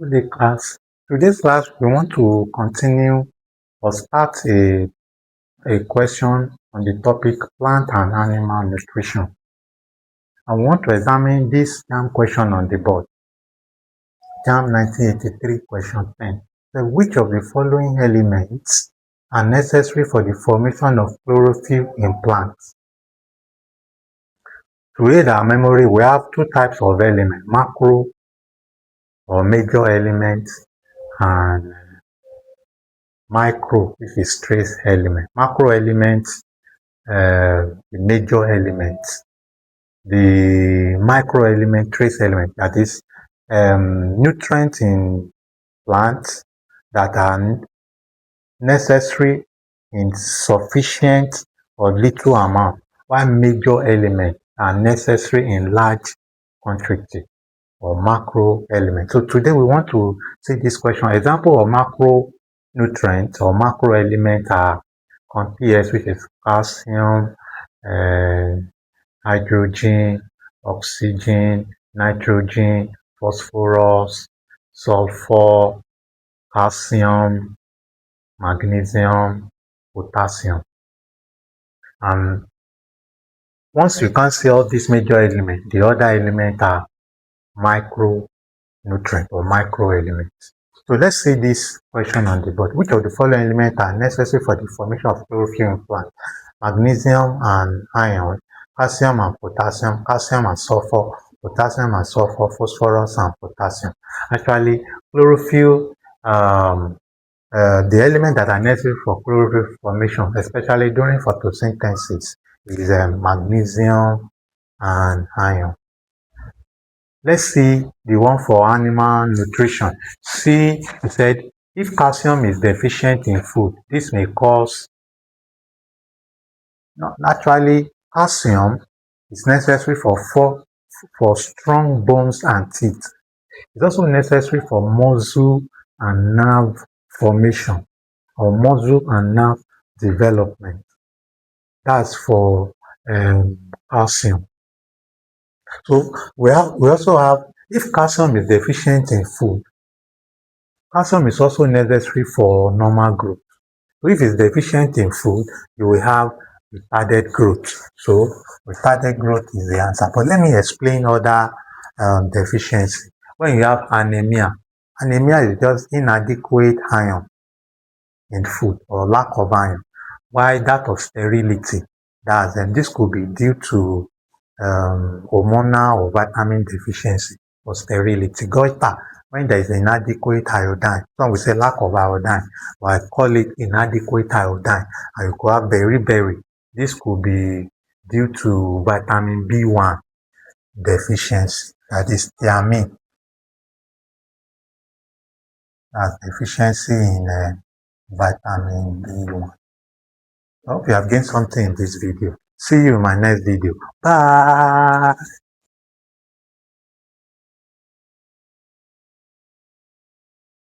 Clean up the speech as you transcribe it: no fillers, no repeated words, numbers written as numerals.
Today class. Today's class, we want to continue or start a question on the topic plant and animal nutrition. I want to examine this question on the board. JAM 1983 question 10. So which of the following elements are necessary for the formation of chlorophyll in plants? To aid our memory, we have two types of elements, macro or major elements and micro, which is trace element. Macro elements, the major elements. The micro element, trace element, that is nutrients in plants that are necessary in sufficient or little amount, while major elements are necessary in large quantity or macro element. So today we want to see this question. Example of macro nutrients or macro elements are PS, which is calcium, hydrogen, oxygen, nitrogen, phosphorus, sulfur, calcium, magnesium, potassium. And once you can see all these major elements, the other elements are micronutrient or micro elements. So let's see this question on the board. Which of the following elements are necessary for the formation of chlorophyll in plants? Magnesium and iron, calcium and potassium, calcium and sulfur, potassium and sulfur, phosphorus and potassium. Actually, chlorophyll, the elements that are necessary for chlorophyll formation, especially during photosynthesis, is magnesium and iron. Let's see the one for animal nutrition. See, it said, if calcium is deficient in food, this may cause... Naturally, calcium is necessary for strong bones and teeth. It's also necessary for muscle and nerve formation or muscle and nerve development. That's for calcium. So we also have, if calcium is deficient in food, calcium is also necessary for normal growth. So if it's deficient in food, you will have retarded growth. So retarded growth is the answer. But let me explain other deficiency. When you have anemia, anemia is just inadequate iron in food or lack of iron. While that of sterility, this could be due to hormonal or vitamin deficiency or sterility. Goiter, when there is inadequate iodine, some will say lack of iodine, but I call it inadequate iodine. And you could have beriberi. This could be due to vitamin B1 deficiency, that is thiamine. That's deficiency in vitamin B1. I hope you have gained something in this video. See you in my next video. Bye.